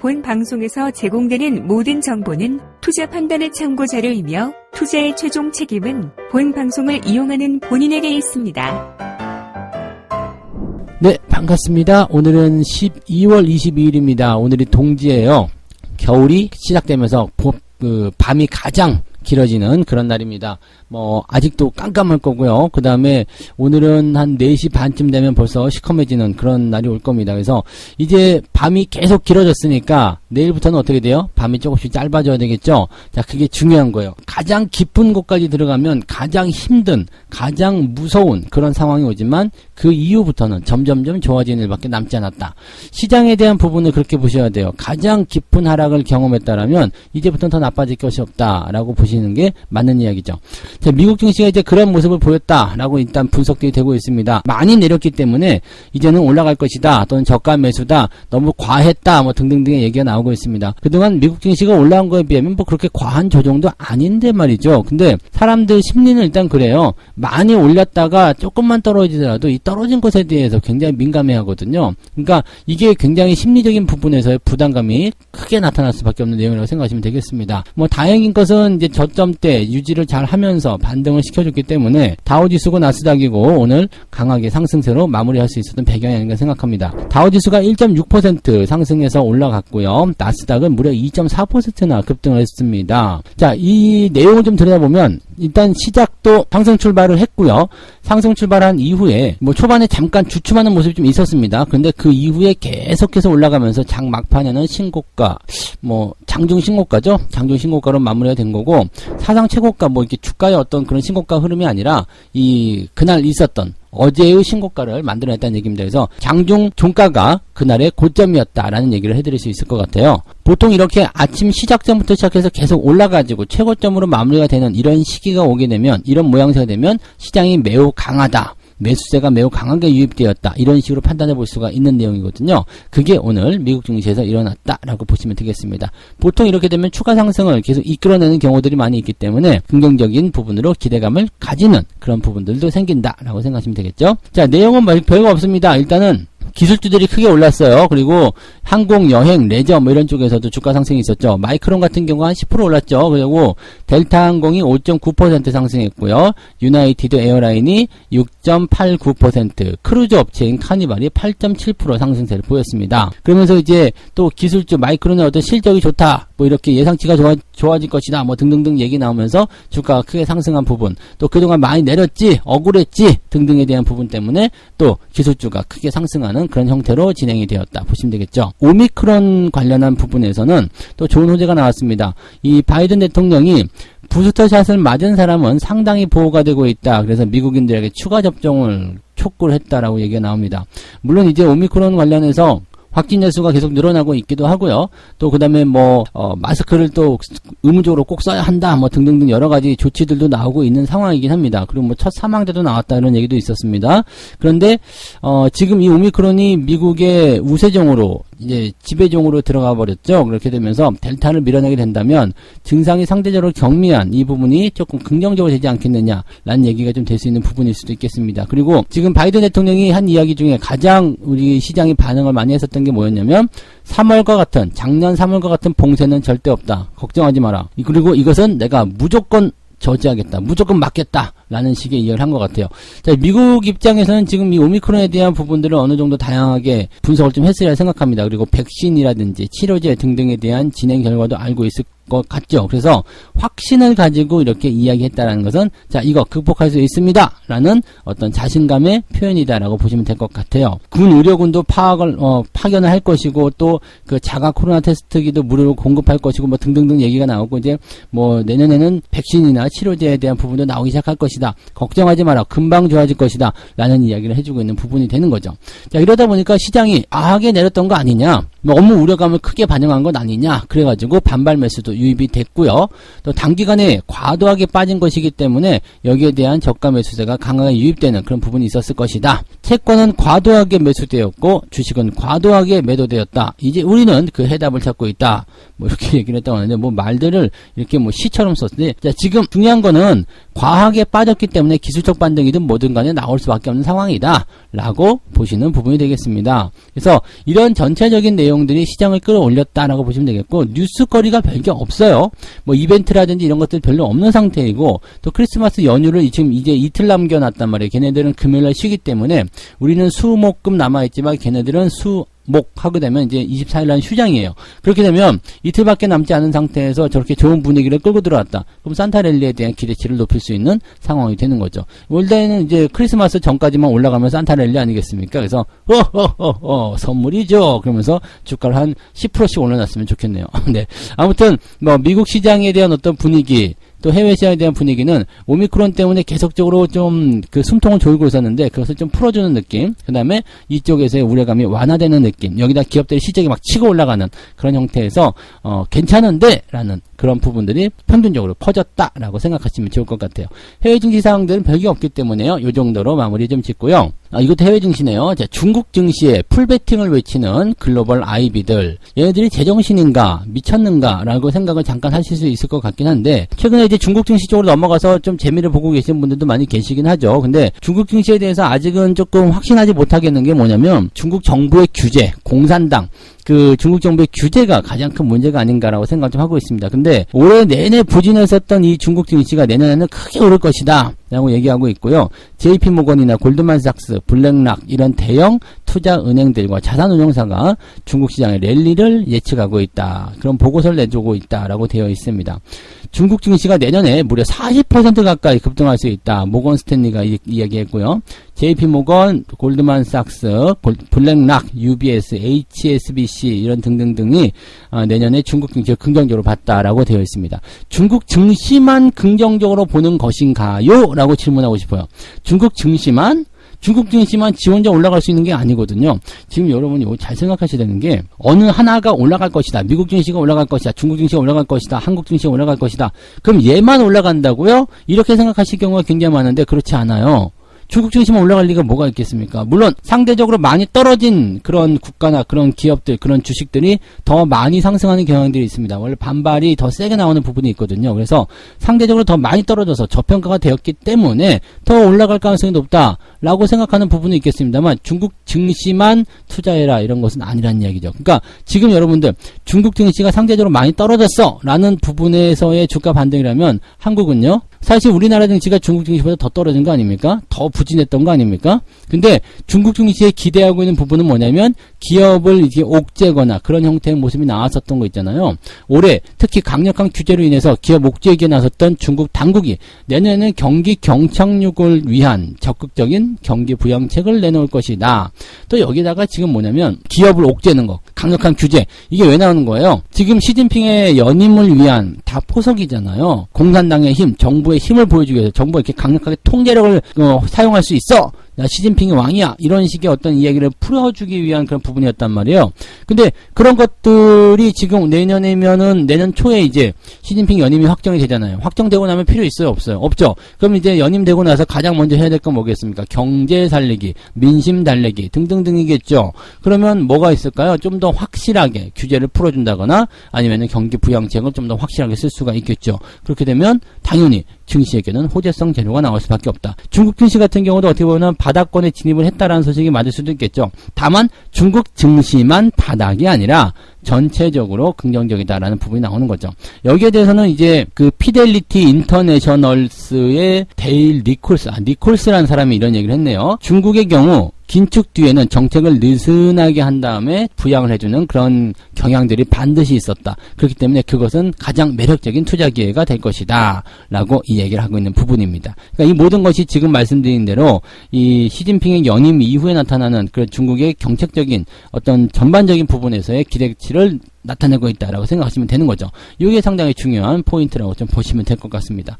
본 방송에서 제공되는 모든 정보는 투자 판단의 참고 자료이며 투자의 최종 책임은 본 방송을 이용하는 본인에게 있습니다. 네, 반갑습니다. 오늘은 12월 22일입니다. 오늘이 동지예요. 겨울이 시작되면서 밤이 가장 길어지는 그런 날입니다. 아직도 깜깜할 거고요. 그 다음에 오늘은 한 4시 반쯤 되면 벌써 시커매지는 그런 날이 올 겁니다. 그래서 이제 밤이 계속 길어졌으니까 내일부터는 어떻게 돼요? 밤이 조금씩 짧아져야 되겠죠? 자, 그게 중요한 거예요. 가장 깊은 곳까지 들어가면 가장 힘든, 가장 무서운 그런 상황이 오지만 그 이후부터는 점점점 좋아지는 일밖에 남지 않았다. 시장에 대한 부분을 그렇게 보셔야 돼요. 가장 깊은 하락을 경험했다라면 이제부터는 더 나빠질 것이 없다라고 보시는 게 맞는 이야기죠. 자, 미국 증시가 이제 그런 모습을 보였다라고 일단 분석들이 되고 있습니다. 많이 내렸기 때문에 이제는 올라갈 것이다, 또는 저가 매수다, 너무 과했다, 등등등의 얘기가 나오고 있습니다. 그동안 미국 증시가 올라온 거에 비하면 그렇게 과한 조정도 아닌데 말이죠. 근데 사람들 심리는 일단 그래요. 많이 올렸다가 조금만 떨어지더라도 이 떨어진 것에 대해서 굉장히 민감해 하거든요. 그러니까 이게 굉장히 심리적인 부분에서의 부담감이 크게 나타날 수밖에 없는 내용이라고 생각하시면 되겠습니다. 다행인 것은 이제 저점대 유지를 잘 하면서 반등을 시켜줬기 때문에 다우지수고 나스닥이고 오늘 강하게 상승세로 마무리할 수 있었던 배경이 아닌가 생각합니다. 다우지수가 1.6% 상승해서 올라갔고요. 나스닥은 무려 2.4%나 급등을 했습니다. 자, 이 내용을 좀 들여다보면 일단 시작도 상승 출발을 했고요. 상승 출발한 이후에 초반에 잠깐 주춤하는 모습이 좀 있었습니다. 그런데 그 이후에 계속해서 올라가면서 장 막판에는 신고가, 장중 신고가죠. 장중 신고가로 마무리가 된 거고, 사상 최고가 이렇게 주가의 어떤 그런 신고가 흐름이 아니라 그날 있었던 어제의 신고가를 만들어냈다는 얘기입니다. 그래서 장중 종가가 그날의 고점이었다라는 얘기를 해드릴 수 있을 것 같아요. 보통 이렇게 아침 시작점부터 시작해서 계속 올라가지고 최고점으로 마무리가 되는 이런 시기가 오게 되면, 이런 모양새가 되면 시장이 매우 강하다, 매수세가 매우 강하게 유입되었다, 이런 식으로 판단해 볼 수가 있는 내용이거든요. 그게 오늘 미국 증시에서 일어났다라고 보시면 되겠습니다. 보통 이렇게 되면 추가 상승을 계속 이끌어내는 경우들이 많이 있기 때문에 긍정적인 부분으로 기대감을 가지는 그런 부분들도 생긴다라고 생각하시면 되겠죠. 자, 내용은 별거 없습니다. 일단은 기술주들이 크게 올랐어요. 그리고 항공, 여행, 레저 이런 쪽에서도 주가 상승이 있었죠. 마이크론 같은 경우 한 10% 올랐죠. 그리고 델타 항공이 5.9% 상승했고요. 유나이티드 에어라인이 6.89%, 크루즈 업체인 카니발이 8.7% 상승세를 보였습니다. 그러면서 이제 또 기술주 마이크론의 어떤 실적이 좋다, 이렇게 예상치가 좋아질 것이다, 등등등 얘기 나오면서 주가가 크게 상승한 부분, 또 그동안 많이 내렸지, 억울했지 등등에 대한 부분 때문에 또 기술주가 크게 상승하는 그런 형태로 진행이 되었다 보시면 되겠죠. 오미크론 관련한 부분에서는 또 좋은 호재가 나왔습니다. 이 바이든 대통령이 부스터샷을 맞은 사람은 상당히 보호가 되고 있다, 그래서 미국인들에게 추가 접종을 촉구를 했다라고 얘기가 나옵니다. 물론 이제 오미크론 관련해서 확진자 수가 계속 늘어나고 있기도 하고요. 또 그다음에 마스크를 또 의무적으로 꼭 써야 한다, 등등등 여러 가지 조치들도 나오고 있는 상황이긴 합니다. 그리고 첫 사망자도 나왔다, 이런 얘기도 있었습니다. 그런데 지금 이 오미크론이 미국의 우세종으로 이제 지배종으로 들어가 버렸죠. 그렇게 되면서 델타를 밀어내게 된다면 증상이 상대적으로 경미한 이 부분이 조금 긍정적으로 되지 않겠느냐라는 얘기가 좀 될 수 있는 부분일 수도 있겠습니다. 그리고 지금 바이든 대통령이 한 이야기 중에 가장 우리 시장이 반응을 많이 했었던 게 뭐였냐면, 작년 3월과 같은 봉쇄는 절대 없다, 걱정하지 마라, 그리고 이것은 내가 무조건 저지하겠다, 무조건 막겠다 라는 식의 이야기를 한 것 같아요. 자, 미국 입장에서는 지금 이 오미크론에 대한 부분들을 어느 정도 다양하게 분석을 좀 했으리라 생각합니다. 그리고 백신이라든지 치료제 등등에 대한 진행 결과도 알고 있을 것 같죠. 그래서 확신을 가지고 이렇게 이야기했다라는 것은 자, 이거 극복할 수 있습니다 라는 어떤 자신감의 표현이다라고 보시면 될 것 같아요. 군 의료군도 파견을 할 것이고, 또 그 자가 코로나 테스트기도 무료로 공급할 것이고, 등등등 얘기가 나오고, 이제 내년에는 백신이나 치료제에 대한 부분도 나오기 시작할 것이다, 걱정하지 마라, 금방 좋아질 것이다 라는 이야기를 해주고 있는 부분이 되는 거죠. 자, 이러다 보니까 시장이 과하게 내렸던 거 아니냐, 너무 우려감을 크게 반영한 건 아니냐, 그래가지고 반발 매수도 유입이 됐고요. 또 단기간에 과도하게 빠진 것이기 때문에 여기에 대한 저가 매수세가 강하게 유입되는 그런 부분이 있었을 것이다. 채권은 과도하게 매수되었고 주식은 과도하게 매도되었다. 이제 우리는 그 해답을 찾고 있다. 이렇게 얘기를 했다고 하는데, 말들을 이렇게 시처럼 썼는데, 자, 지금 중요한 거는 과하게 빠졌기 때문에 기술적 반등이든 뭐든 간에 나올 수밖에 없는 상황이다 라고 보시는 부분이 되겠습니다. 그래서 이런 전체적인 내용 내용들이 시장을 끌어올렸다라고 보시면 되겠고, 뉴스거리가 별게 없어요. 뭐 이벤트라든지 이런 것들 별로 없는 상태이고, 또 크리스마스 연휴를 지금 이제 이틀 남겨놨단 말이에요. 걔네들은 금요일날 쉬기 때문에 우리는 수목금 남아있지만 걔네들은 목 하게 되면 이제 24일날 휴장이에요. 그렇게 되면 이틀밖에 남지 않은 상태에서 저렇게 좋은 분위기를 끌고 들어왔다. 그럼 산타랠리에 대한 기대치를 높일 수 있는 상황이 되는 거죠. 원래는 이제 크리스마스 전까지만 올라가면 산타랠리 아니겠습니까? 그래서 선물이죠. 그러면서 주가를 한 10%씩 올려놨으면 좋겠네요. 네. 아무튼 뭐 미국 시장에 대한 어떤 분위기, 또 해외 시장에 대한 분위기는 오미크론 때문에 계속적으로 좀 그 숨통을 조이고 있었는데 그것을 좀 풀어주는 느낌, 그 다음에 이쪽에서의 우려감이 완화되는 느낌, 여기다 기업들의 실적이 막 치고 올라가는 그런 형태에서 괜찮은데 라는 그런 부분들이 평균적으로 퍼졌다라고 생각하시면 좋을 것 같아요. 해외 증시 상황들은 별게 없기 때문에요. 이 정도로 마무리 좀 짓고요. 이것도 해외 증시네요. 자, 중국 증시에 풀베팅을 외치는 글로벌 IB들, 얘네들이 제정신인가 미쳤는가 라고 생각을 잠깐 하실 수 있을 것 같긴 한데, 최근에 이제 중국 증시 쪽으로 넘어가서 좀 재미를 보고 계신 분들도 많이 계시긴 하죠. 근데 중국 증시에 대해서 아직은 조금 확신하지 못하겠는 게 뭐냐면, 중국 정부의 규제, 공산당, 그 중국 정부의 규제가 가장 큰 문제가 아닌가라고 생각을 좀 하고 있습니다. 근데 올해 내내 부진했었던 이 중국 증시가 내년에는 크게 오를 것이다 라고 얘기하고 있고요. JP모건이나 골드만삭스, 블랙락 이런 대형 투자은행들과 자산운용사가 중국 시장의 랠리를 예측하고 있다. 그런 보고서를 내주고 있다라고 되어 있습니다. 중국 증시가 내년에 무려 40% 가까이 급등할 수 있다. 모건 스탠리가 이야기했고요. JP모건, 골드만삭스, 블랙락, UBS, HSBC 이런 등등등이 내년에 중국 증시를 긍정적으로 봤다라고 되어 있습니다. 중국 증시만 긍정적으로 보는 것인가요? 라고 질문하고 싶어요. 중국 증시만 지 혼자 올라갈 수 있는 게 아니거든요. 지금 여러분이 잘 생각하셔야 되는 게, 어느 하나가 올라갈 것이다. 미국 증시가 올라갈 것이다. 중국 증시가 올라갈 것이다. 한국 증시가 올라갈 것이다. 그럼 얘만 올라간다고요? 이렇게 생각하실 경우가 굉장히 많은데 그렇지 않아요. 중국 증시만 올라갈 리가 뭐가 있겠습니까? 물론 상대적으로 많이 떨어진 그런 국가나 그런 기업들, 그런 주식들이 더 많이 상승하는 경향들이 있습니다. 원래 반발이 더 세게 나오는 부분이 있거든요. 그래서 상대적으로 더 많이 떨어져서 저평가가 되었기 때문에 더 올라갈 가능성이 높다라고 생각하는 부분은 있겠습니다만, 중국 증시만 투자해라 이런 것은 아니라는 이야기죠. 그러니까 지금 여러분들 중국 증시가 상대적으로 많이 떨어졌어 라는 부분에서의 주가 반등이라면, 한국은요, 사실 우리나라 증시가 중국 증시보다 더 떨어진 거 아닙니까? 더 부진했던 거 아닙니까? 근데 중국 증시에 기대하고 있는 부분은 뭐냐면, 기업을 이제 옥죄거나 그런 형태의 모습이 나왔었던 거 있잖아요. 올해 특히 강력한 규제로 인해서 기업 옥죄기에 나섰던 중국 당국이 내년에는 경기 경착륙을 위한 적극적인 경기 부양책을 내놓을 것이다. 또 여기다가 지금 뭐냐면, 기업을 옥죄는 거, 강력한 규제, 이게 왜 나오는 거예요? 지금 시진핑의 연임을 위한 다 포석이잖아요. 공산당의 힘, 정부의 힘을 보여주기 위해서 정부가 이렇게 강력하게 통제력을 사용할 수 있어. 야, 시진핑이 왕이야. 이런 식의 어떤 이야기를 풀어주기 위한 그런 부분이었단 말이에요. 근데 그런 것들이 지금 내년이면은, 내년 초에 이제 시진핑 연임이 확정이 되잖아요. 확정되고 나면 필요 있어요? 없어요? 없죠? 그럼 이제 연임되고 나서 가장 먼저 해야 될 건 뭐겠습니까? 경제 살리기, 민심 달래기 등등등이겠죠. 그러면 뭐가 있을까요? 좀 더 확실하게 규제를 풀어준다거나 아니면은 경기 부양책을 좀 더 확실하게 쓸 수가 있겠죠. 그렇게 되면 당연히 증시에게는 호재성 재료가 나올 수밖에 없다. 중국 증시 같은 경우도 어떻게 보면 바닥권에 진입을 했다라는 소식이 맞을 수도 있겠죠. 다만 중국 증시만 바닥이 아니라 전체적으로 긍정적이다라는 부분이 나오는 거죠. 여기에 대해서는 이제 그 피델리티 인터내셔널스의 데일 니콜스라는 사람이 이런 얘기를 했네요. 중국의 경우 긴축 뒤에는 정책을 느슨하게 한 다음에 부양을 해주는 그런 경향들이 반드시 있었다. 그렇기 때문에 그것은 가장 매력적인 투자 기회가 될 것이다 라고 이 얘기를 하고 있는 부분입니다. 그러니까 이 모든 것이 지금 말씀드린 대로 이 시진핑의 연임 이후에 나타나는 그 중국의 정책적인 어떤 전반적인 부분에서의 기대치를 나타내고 있다라고 생각하시면 되는 거죠. 이게 상당히 중요한 포인트라고 좀 보시면 될 것 같습니다.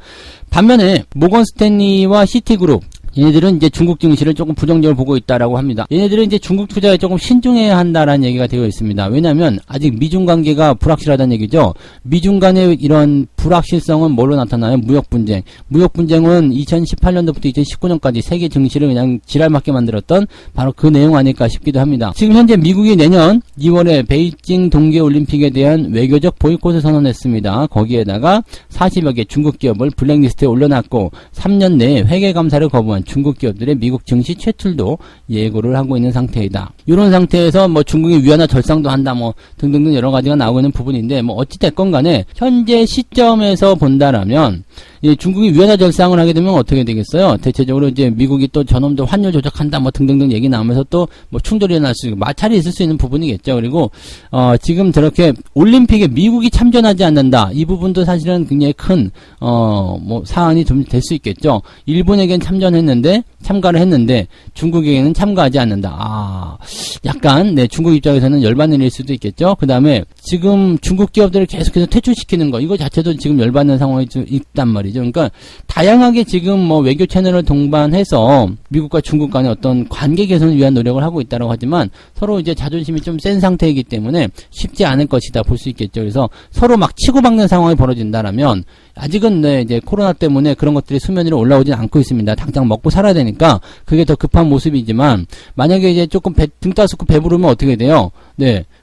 반면에 모건 스탠리와 시티그룹, 얘네들은 이제 중국 증시를 조금 부정적으로 보고 있다라고 합니다. 얘네들은 이제 중국 투자에 조금 신중해야 한다라는 얘기가 되어 있습니다. 왜냐하면 아직 미중 관계가 불확실하다는 얘기죠. 미중 간의 이런 불확실성은 뭘로 나타나요? 무역분쟁. 무역분쟁은 2018년도부터 2019년까지 세계 증시를 그냥 지랄맞게 만들었던 바로 그 내용 아닐까 싶기도 합니다. 지금 현재 미국이 내년 2월에 베이징 동계올림픽에 대한 외교적 보이콧을 선언했습니다. 거기에다가 40여 개 중국 기업을 블랙리스트에 올려놨고 3년 내에 회계감사를 거부한 중국 기업들의 미국 증시 퇴출도 예고를 하고 있는 상태이다. 이런 상태에서 뭐 중국이 위안화 절상도 한다 뭐 등등등 여러 가지가 나오고 있는 부분인데 뭐 어찌됐건 간에 현재 시점에서 본다라면 중국이 위안화 절상을 하게 되면 어떻게 되겠어요? 대체적으로 이제 미국이 또 저놈들 환율 조작한다 뭐 등등등 얘기 나오면서 또 뭐 충돌이 일어날 수 있고 마찰이 있을 수 있는 부분이겠죠. 그리고 지금 저렇게 올림픽에 미국이 참전하지 않는다. 이 부분도 사실은 굉장히 큰 뭐 사안이 좀 될 수 있겠죠. 일본에겐 참가를 했는데 중국에게는 참가하지 않는다. 약간 중국 입장에서는 열받는 일 수도 있겠죠. 그다음에 지금 중국 기업들을 계속해서 퇴출시키는 거 이거 자체도 지금 열받는 상황이 좀 있단 말이죠. 그러니까 다양하게 지금 뭐 외교 채널을 동반해서 미국과 중국 간의 어떤 관계 개선을 위한 노력을 하고 있다고 하지만 서로 이제 자존심이 좀 센 상태이기 때문에 쉽지 않을 것이다 볼 수 있겠죠. 그래서 서로 막 치고받는 상황이 벌어진다라면 아직은 이제 코로나 때문에 그런 것들이 수면 위로 올라오진 않고 있습니다. 당장 먹고 살아야 되니까 그게 더 급한 모습이지만 만약에 이제 조금 등 따숩고 배부르면 어떻게 돼요?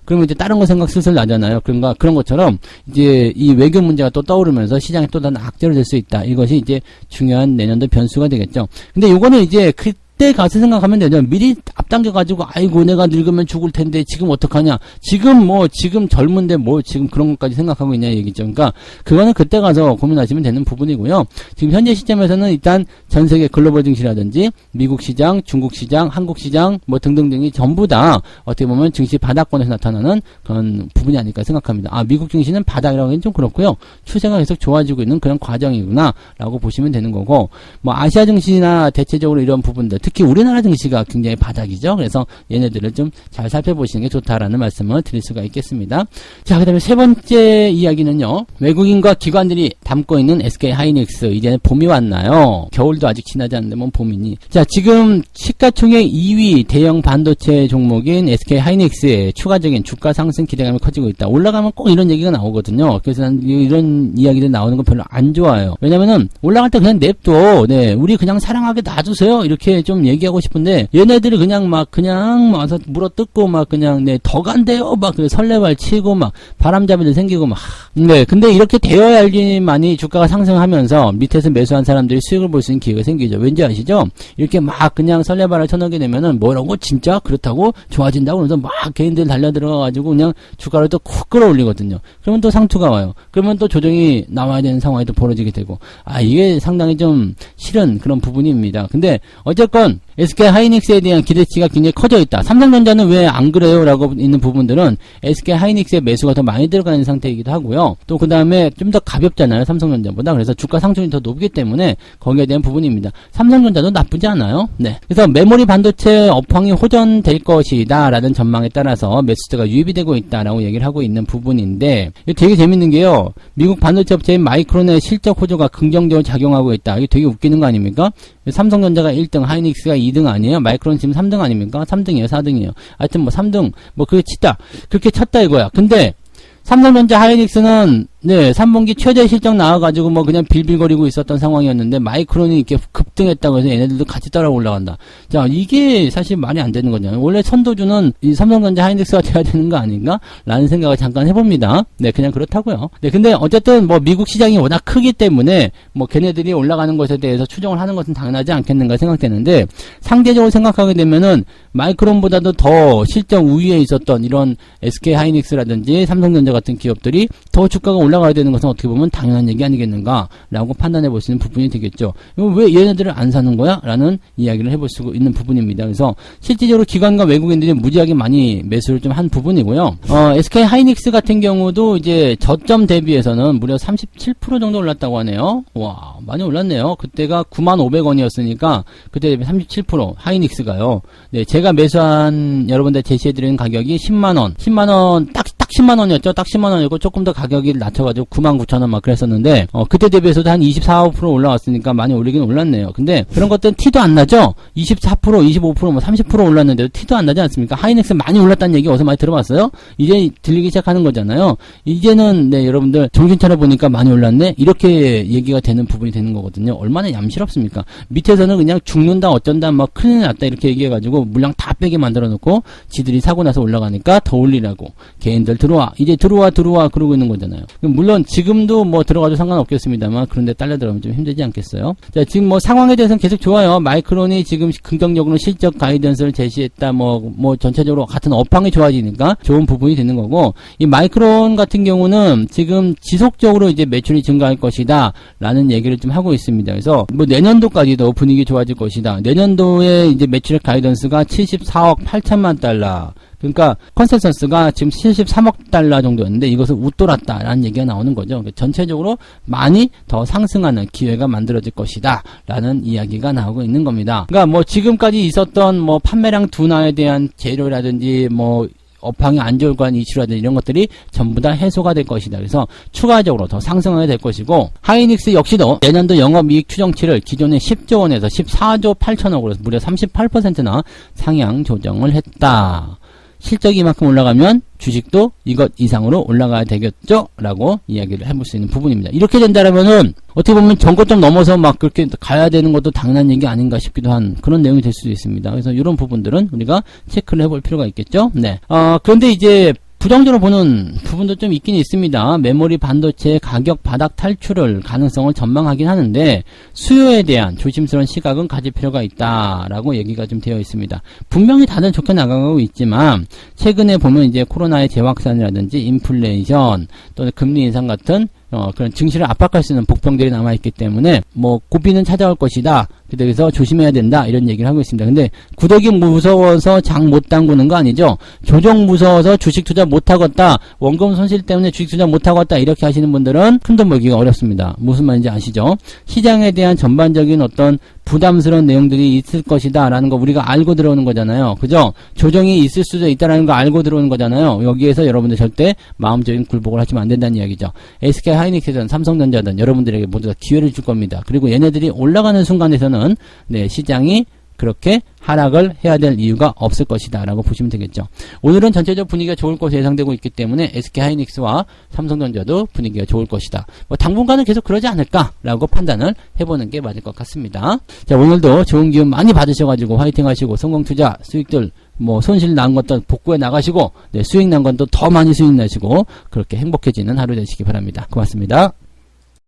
그러면 이제 다른 거 생각 슬슬 나잖아요. 그런 것처럼 이제 이 외교 문제가 또 떠오르면서 시장이 또 다른 악재로 될 수 있다. 이것이 이제 중요한 내년도 변수가 되겠죠. 근데 요거는 이제 그때 가서 생각하면 되죠. 미리 앞당겨가지고 아이고 내가 늙으면 죽을 텐데 지금 어떡하냐. 지금 젊은데 뭐 지금 그런 것까지 생각하고 있냐 얘기죠. 그러니까 그거는 그때 가서 고민하시면 되는 부분이고요. 지금 현재 시점에서는 일단 전 세계 글로벌 증시라든지 미국 시장, 중국 시장, 한국 시장 뭐 등등등이 전부 다 어떻게 보면 증시 바닥권에서 나타나는 그런 부분이 아닐까 생각합니다. 미국 증시는 바닥이라고 하기는 좀 그렇고요. 추세가 계속 좋아지고 있는 그런 과정이구나 라고 보시면 되는 거고 뭐 아시아 증시나 대체적으로 이런 부분들 특히 우리나라 증시가 굉장히 바닥이죠. 그래서 얘네들을 좀 잘 살펴보시는 게 좋다라는 말씀을 드릴 수가 있겠습니다. 자, 그 다음에 세 번째 이야기는요. 외국인과 기관들이 담고 있는 SK 하이닉스. 이제는 봄이 왔나요? 겨울도 아직 지나지 않는데 뭔 봄이니. 자, 지금 시가총액 2위 대형 반도체 종목인 SK 하이닉스의 추가적인 주가 상승 기대감이 커지고 있다. 올라가면 꼭 이런 얘기가 나오거든요. 그래서 난 이런 이야기들 나오는 거 별로 안 좋아요. 왜냐면은 올라갈 때 그냥 냅둬. 우리 그냥 사랑하게 놔두세요. 이렇게 좀 얘기하고 싶은데 얘네들이 그냥 와서 물어뜯고 막 그냥 더 간대요. 막 설레발 치고 막 바람잡이들 생기고 막. 근데 이렇게 되어야지만이 주가가 상승하면서 밑에서 매수한 사람들이 수익을 볼 수 있는 기회가 생기죠. 왠지 아시죠? 이렇게 막 그냥 설레발을 쳐넣게 되면은 뭐라고 진짜 그렇다고 좋아진다고 그러면서 막 개인들 달려들어가지고 그냥 주가를 또 쿡 끌어올리거든요. 그러면 또 상투가 와요. 그러면 또 조정이 나와야 되는 상황이 또 벌어지게 되고 이게 상당히 좀 싫은 그런 부분입니다. 근데 어쨌건 SK 하이닉스에 대한 기대치가 굉장히 커져 있다. 삼성전자는 왜 안 그래요? 라고 있는 부분들은 SK 하이닉스의 매수가 더 많이 들어가는 상태이기도 하고요. 또 그 다음에 좀 더 가볍잖아요. 삼성전자보다. 그래서 주가 상승이 더 높기 때문에 거기에 대한 부분입니다. 삼성전자도 나쁘지 않아요. 그래서 메모리 반도체 업황이 호전될 것이다 라는 전망에 따라서 매수세가 유입이 되고 있다라고 얘기를 하고 있는 부분인데 되게 재밌는 게요. 미국 반도체 업체인 마이크론의 실적 호조가 긍정적으로 작용하고 있다. 이게 되게 웃기는 거 아닙니까? 삼성전자가 1등, 하이닉스가 2등 아니에요? 마이크론 지금 3등 아닙니까? 3등이에요, 4등이에요. 하여튼 뭐 3등, 뭐 그렇게 쳤다 이거야. 근데 삼성전자 하이닉스는 3분기 최대 실적 나와가지고 뭐 그냥 빌빌거리고 있었던 상황이었는데 마이크론이 이렇게 급등했다고 해서 얘네들도 같이 따라 올라간다. 자, 이게 사실 말이 안 되는 거잖아요. 원래 선도주는 이 삼성전자 하이닉스가 돼야 되는 거 아닌가? 라는 생각을 잠깐 해봅니다. 그냥 그렇다고요. 근데 어쨌든 뭐 미국 시장이 워낙 크기 때문에 뭐 걔네들이 올라가는 것에 대해서 추정을 하는 것은 당연하지 않겠는가 생각되는데 상대적으로 생각하게 되면은 마이크론보다도 더 실적 우위에 있었던 이런 SK 하이닉스라든지 삼성전자 같은 기업들이 더 주가가 올라가야 되는 것은 어떻게 보면 당연한 얘기 아니겠는가 라고 판단해 볼 수 있는 부분이 되겠죠. 왜 얘네들을 안 사는 거야? 라는 이야기를 해볼 수 있는 부분입니다. 그래서 실질적으로 기관과 외국인들이 무지하게 많이 매수를 좀 한 부분이고요. SK 하이닉스 같은 경우도 이제 저점 대비해서는 무려 37% 정도 올랐다고 하네요. 와, 많이 올랐네요. 그때가 95,500원이었으니까 그때 대비 37% 하이닉스가요. 제가 매수한 여러분들 제시해드리는 가격이 10만원. 10만원 딱 딱 10만 원이었죠. 딱 10만 원이고 조금 더 가격이 낮춰가지고 99,000원 막 그랬었는데 그때 대비해서도 한 24% 올라왔으니까 많이 올리긴 올랐네요. 근데 그런 것들은 티도 안 나죠. 24%, 25%, 뭐 30% 올랐는데도 티도 안 나지 않습니까? 하이닉스 많이 올랐다는 얘기 어디서 많이 들어봤어요? 이제 들리기 시작하는 거잖아요. 이제는 네, 여러분들 정신 차려 보니까 많이 올랐네. 이렇게 얘기가 되는 부분이 되는 거거든요. 얼마나 얌실없습니까? 밑에서는 그냥 죽는다 어쩐다 막 큰일 났다 이렇게 얘기해가지고 물량 다 빼게 만들어 놓고 지들이 사고 나서 올라가니까 더 올리라고 개인들 들어와 이제 들어와 그러고 있는 거잖아요. 물론 지금도 뭐 들어가도 상관없겠습니다만 그런데 딸려 들어가면 좀 힘들지 않겠어요? 자, 지금 뭐 상황에 대해서는 계속 좋아요. 마이크론이 지금 긍정적으로 실적 가이던스를 제시했다 뭐 전체적으로 같은 업황이 좋아지니까 좋은 부분이 되는 거고, 이 마이크론 같은 경우는 지금 지속적으로 이제 매출이 증가할 것이다 라는 얘기를 좀 하고 있습니다. 그래서 뭐 내년도까지도 분위기 좋아질 것이다. 내년도에 이제 매출 가이던스가 74억 8천만 달러. 그러니까 컨센서스가 지금 73억 달러 정도였는데 이것을 웃돌았다라는 얘기가 나오는 거죠. 그러니까 전체적으로 많이 더 상승하는 기회가 만들어질 것이다 라는 이야기가 나오고 있는 겁니다. 그러니까 뭐 지금까지 있었던 뭐 판매량 둔화에 대한 재료라든지 뭐 업황이 안 좋을 거한 이슈라든지 이런 것들이 전부 다 해소가 될 것이다. 그래서 추가적으로 더 상승하게 될 것이고, 하이닉스 역시도 내년도 영업이익 추정치를 기존의 10조 원에서 14조 8천억으로 무려 38%나 상향 조정을 했다. 실적이 이만큼 올라가면 주식도 이것 이상으로 올라가야 되겠죠? 라고 이야기를 해볼 수 있는 부분입니다. 이렇게 된다라면은 어떻게 보면 전고점 넘어서 막 그렇게 가야 되는 것도 당연한 얘기 아닌가 싶기도 한 그런 내용이 될 수도 있습니다. 그래서 이런 부분들은 우리가 체크를 해볼 필요가 있겠죠? 네. 그런데 이제 부정적으로 보는 부분도 좀 있긴 있습니다. 메모리 반도체 가격 바닥 탈출을 가능성을 전망하긴 하는데 수요에 대한 조심스러운 시각은 가질 필요가 있다라고 얘기가 좀 되어 있습니다. 분명히 다들 좋게 나가고 있지만 최근에 보면 이제 코로나의 재확산이라든지 인플레이션 또는 금리 인상 같은 그런 증시를 압박할 수 있는 복병들이 남아있기 때문에 뭐 고비는 찾아올 것이다. 그래서 조심해야 된다. 이런 얘기를 하고 있습니다. 근데 구더기 무서워서 장 못 담그는 거 아니죠? 조정 무서워서 주식 투자 못 하겠다. 원금 손실 때문에 주식 투자 못 하겠다. 이렇게 하시는 분들은 큰돈 벌기가 어렵습니다. 무슨 말인지 아시죠? 시장에 대한 전반적인 어떤 부담스러운 내용들이 있을 것이다 라는 거 우리가 알고 들어오는 거잖아요. 그죠? 조정이 있을 수도 있다라는 거 알고 들어오는 거잖아요. 여기에서 여러분들 절대 마음적인 굴복을 하시면 안 된다는 이야기죠. SK 하이닉스든 삼성전자든 여러분들에게 모두 다 기회를 줄 겁니다. 그리고 얘네들이 올라가는 순간에서는 네, 시장이 그렇게 하락을 해야 될 이유가 없을 것이다 라고 보시면 되겠죠. 오늘은 전체적 분위기가 좋을 것으로 예상되고 있기 때문에 SK 하이닉스와 삼성전자도 분위기가 좋을 것이다. 뭐 당분간은 계속 그러지 않을까 라고 판단을 해보는 게 맞을 것 같습니다. 자, 오늘도 좋은 기운 많이 받으셔가지고 화이팅 하시고 성공투자 수익들 뭐 손실 난 것도 복구해 나가시고 네, 수익 난 건 또 더 많이 수익 나시고 그렇게 행복해지는 하루 되시기 바랍니다. 고맙습니다.